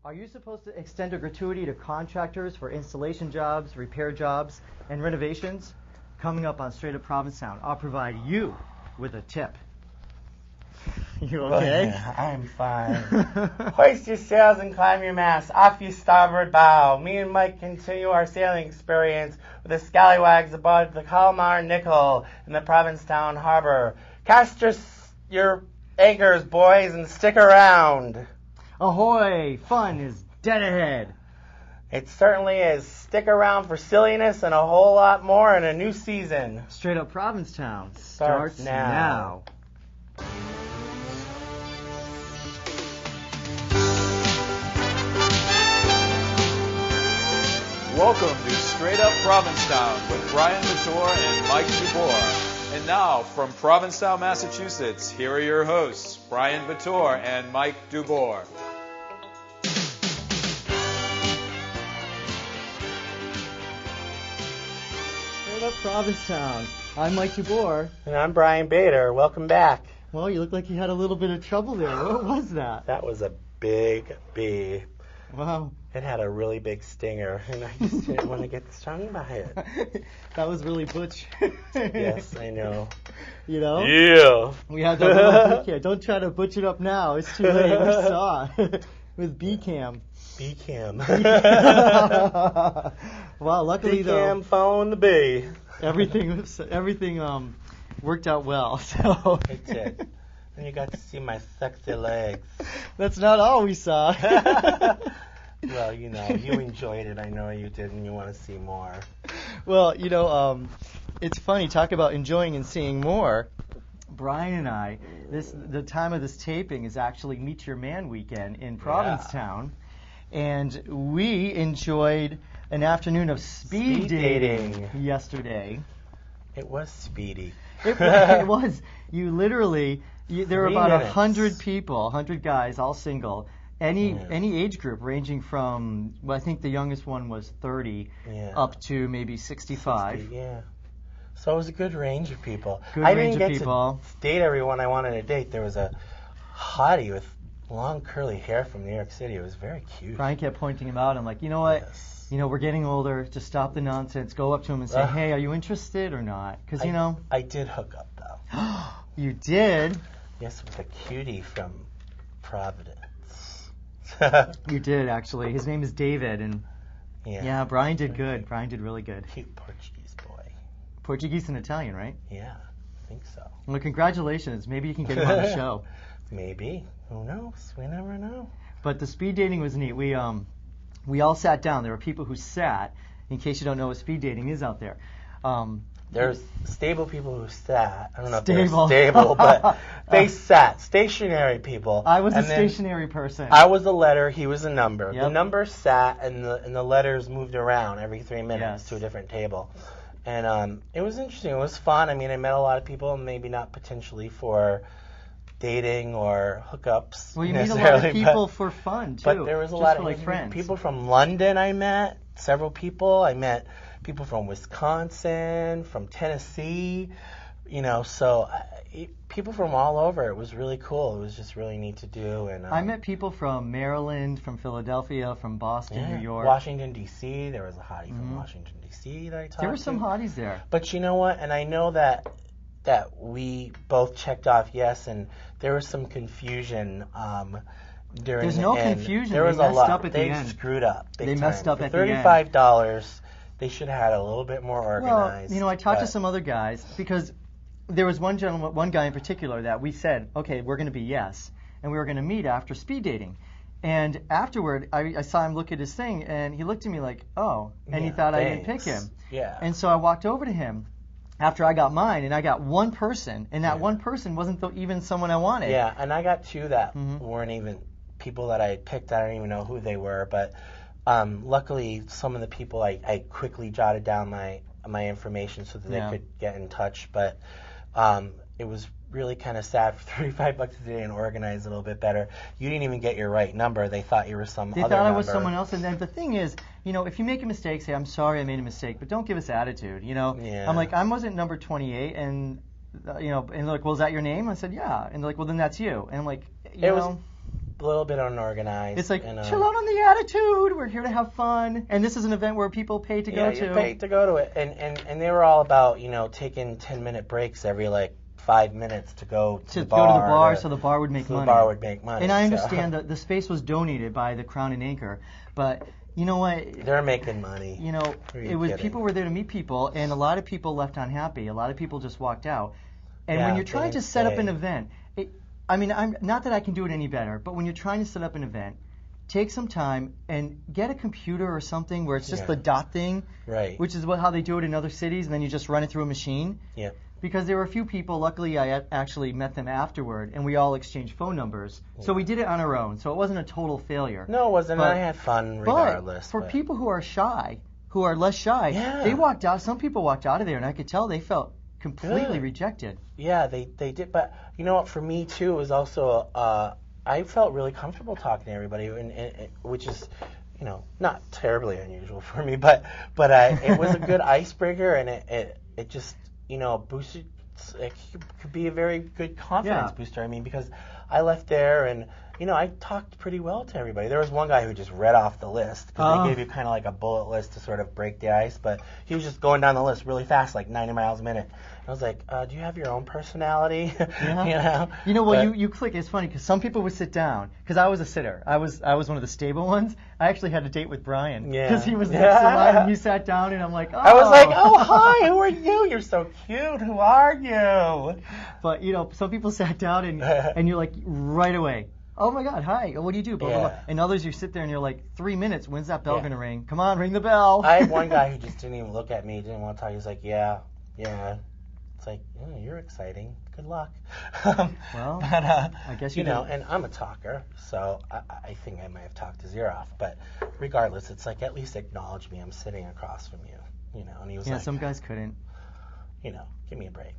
Are you supposed to extend a gratuity to contractors for installation jobs, repair jobs, and renovations? Coming up on Str8 Provincetown, I'll provide you with a tip. You okay? I'm fine. Hoist your sails and climb your mast. Off your starboard bow. Me and Mike continue our sailing experience with the scallywags aboard the Kalmar Nikal in the Provincetown harbor. Cast your anchors, boys, and stick around. Ahoy! Fun is dead ahead. It certainly is. Stick around for silliness and a whole lot more in a new season. Str8 Provincetown starts now. Welcome to Str8 Provincetown with Brian Bator and Mike DuBour. And now, from Provincetown, Massachusetts, here are your hosts, Brian Bator and Mike DuBour. Str8 Provincetown. I'm Mike DuBour. And I'm Brian Bator. Welcome back. Well, you look like you had a little bit of trouble there. What was that? That was a big bee. Wow. It had a really big stinger, and I just didn't want to get stung by it. That was really butch. Yes, I know. You know? Yeah. We had that little bee cam. Don't try to butch it up now. It's too late. We saw with bee cam. Bee cam. Well, luckily bee cam following the bee. Everything worked out well. So it did. And you got to see my sexy legs. That's not all we saw. Well, you know, you enjoyed it. I know you did, and you want to see more. Well, you know, it's funny. Talk about enjoying and seeing more. Brian and I, the time of this taping is actually Meet Your Man weekend in Provincetown, and we enjoyed an afternoon of speed dating yesterday. It was speedy. It was. You literally. There were about 100 people, 100 guys, all single. Any age group ranging from, well, I think the youngest one was 30 up to maybe 65. 60, yeah. So it was a good range of people. I didn't get to date everyone I wanted to date. There was a hottie with long curly hair from New York City. It was very cute. Brian kept pointing him out. I'm like, you know what? Yes. You know, we're getting older. Just stop the nonsense. Go up to him and say, hey, are you interested or not? Because, you know. I did hook up, though. You did? Yes, with a cutie from Providence. You did, actually. His name is David, and yeah, Brian did good. Brian did really good. Cute Portuguese boy. Portuguese and Italian, right? Yeah, I think so. Well, congratulations. Maybe you can get him on the show. Maybe. Who knows? We never know. But the speed dating was neat. We all sat down. There were people who sat, in case you don't know what speed dating is out there. There's stable people who sat. I don't know if stable. they're stable, but they sat. Stationary people. I was a stationary person. I was a letter. He was a number. Yep. The number sat, and the letters moved around every 3 minutes to a different table. And it was interesting. It was fun. I mean, I met a lot of people, maybe not potentially for dating or hookups. Well, you meet a lot of people for fun, too. But there was a lot of friends. People from London I met. Several people. I met people from Wisconsin, from Tennessee, you know, so people from all over. It was really cool. It was just really neat to do. And I met people from Maryland, from Philadelphia, from Boston, New York. Washington, D.C. There was a hottie from Washington, D.C. that I talked to. There were some hotties there. But you know what? And I know that we both checked off yes, and there was some confusion during There's no confusion. There was a lot. Up at the end. They screwed up. They messed up at the end. $35, they should have had a little bit more organized. Well, you know, I talked to some other guys because there was one guy in particular that we said, okay, we're going to be yes, and we were going to meet after speed dating. And afterward, I saw him look at his thing, and he looked at me like, oh, and he thought I didn't pick him. Yeah. And so I walked over to him after I got mine, and I got one person, and that one person wasn't even someone I wanted. Yeah, and I got two that weren't even people that I had picked. I don't even know who they were, but luckily some of the people I quickly jotted down my information so that they could get in touch. But it was really kind of sad for $35 a day and organize a little bit better. You didn't even get your right number. They thought you were some other number. They thought I was someone else. And then the thing is, if you make a mistake, say, I'm sorry I made a mistake, but don't give us attitude, Yeah. I'm like, I wasn't number 28, and, and they're like, well, is that your name? I said, yeah. And they're like, well, then that's you. And I'm like, it was a little bit unorganized. It's like, chill out on the attitude. We're here to have fun. And this is an event where people pay to go to. Yeah, you pay to go to it. And they were all about, taking 10-minute breaks every, 5 minutes to go to the bar. Go to the bar so the bar would make money. The bar would make money. And I understand that the space was donated by the Crown and Anchor, but you know what? They're making money. It was people were there to meet people, and a lot of people left unhappy. A lot of people just walked out. And when you're trying to set up an event, I'm not that I can do it any better, but when you're trying to set up an event, take some time and get a computer or something where it's just the dot thing, right? Which is how they do it in other cities, and then you just run it through a machine. Yeah. Because there were a few people, luckily I actually met them afterward, and we all exchanged phone numbers. Yeah. So we did it on our own, so it wasn't a total failure. No, it wasn't. I had fun regardless. But for people who are shy, who are less shy, they walked out. Some people walked out of there, and I could tell they felt completely rejected. Yeah, they did. But you know what, for me too, it was also, I felt really comfortable talking to everybody, and which is, not terribly unusual for me, but it was a good icebreaker, and it just, boosted. It could be a very good confidence booster. Because I left there and I talked pretty well to everybody. There was one guy who just read off the list because they gave you kind of like a bullet list to sort of break the ice, but he was just going down the list really fast, like 90 miles a minute. And I was like, do you have your own personality? You click. It's funny because some people would sit down because I was a sitter. I was one of the stable ones. I actually had a date with Brian because he was next to mine and he sat down and I'm like, oh. I was like, oh, hi, who are you? You're so cute. Who are you? But, some people sat down and you're like, right away, oh my God, hi, what do you do? Blah, blah, blah. And others, you sit there and you're like, 3 minutes, when's that bell going to ring? Come on, ring the bell. I had one guy who just didn't even look at me, didn't want to talk. He was like, yeah. It's like, you're exciting. Good luck. But, I guess you know. And I'm a talker, so I think I might have talked his ear off. But regardless, it's like, at least acknowledge me. I'm sitting across from you, And he was like, some guys couldn't. Give me a break.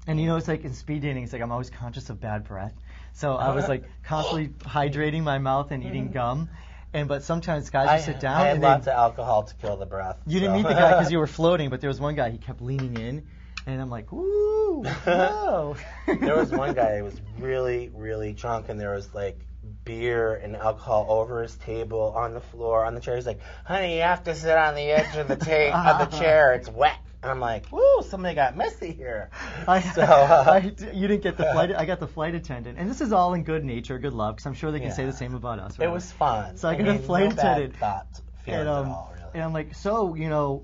And it's like in speed dating, it's like I'm always conscious of bad breath. So I was like constantly hydrating my mouth and eating gum. But sometimes guys would sit down. I had lots of alcohol to kill the breath. You didn't meet the guy because you were floating, but there was one guy, he kept leaning in. And I'm like, ooh, whoa. There was one guy who was really, really drunk, and there was like beer and alcohol over his table, on the floor, on the chair. He's like, honey, you have to sit on the edge of the chair. It's wet. And I'm like, woo, somebody got messy here. You didn't get the flight. I got the flight attendant. And this is all in good nature, good love, because I'm sure they can say the same about us. Right? It was fun. So I got a flight attendant. Feelings at all, really. And I'm like, so,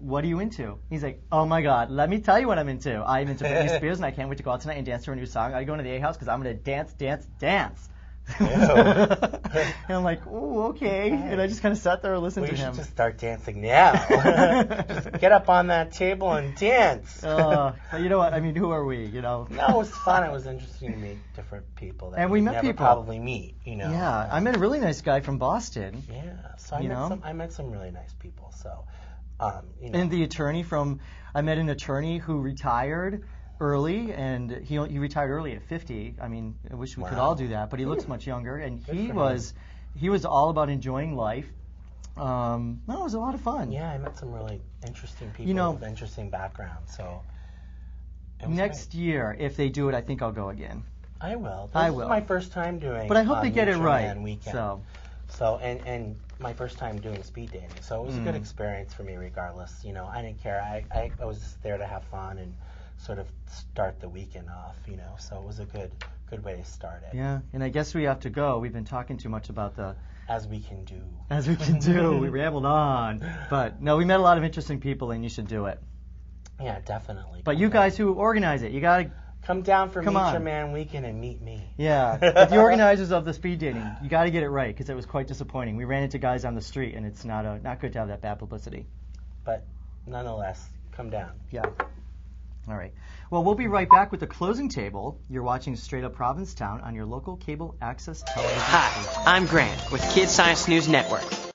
what are you into? He's like, oh my God, let me tell you what I'm into. I'm into Britney Spears, and I can't wait to go out tonight and dance to her new song. I'm going to the A house because I'm going to dance. And I'm like, ooh, okay. And I just kind of sat there and listened to him. We should just start dancing now. Just get up on that table and dance. But you know what? Who are we? No, it was fun. It was interesting to meet different people that we met never people. Probably meet. Yeah, I met a really nice guy from Boston. Yeah, so I met some really nice people. So, And the attorney I met an attorney who retired early, and he retired early at 50. I wish we could all do that, but he looks much younger, and he was all about enjoying life. It was a lot of fun. Yeah, I met some really interesting people with interesting backgrounds. So next year, if they do it, I think I'll go again. I will. This is my first time doing. But I hope they get it right. Weekend. So and my first time doing speed dating, so it was a good experience for me. Regardless, I didn't care. I was just there to have fun and sort of start the weekend off, so it was a good way to start it. Yeah, and I guess we have to go. We've been talking too much about As we can do. We rambled on. But no, we met a lot of interesting people, and you should do it. Yeah, definitely. But you guys who organize it, you got to Come down for Come Meet on. Your Man weekend and meet me. Yeah, but the organizers of the speed dating, you got to get it right because it was quite disappointing. We ran into guys on the street, and it's not good to have that bad publicity. But nonetheless, come down. Yeah. All right. Well, we'll be right back with the closing table. You're watching Straight Up Provincetown on your local cable access television. Hi, I'm Grant with Kids Science News Network.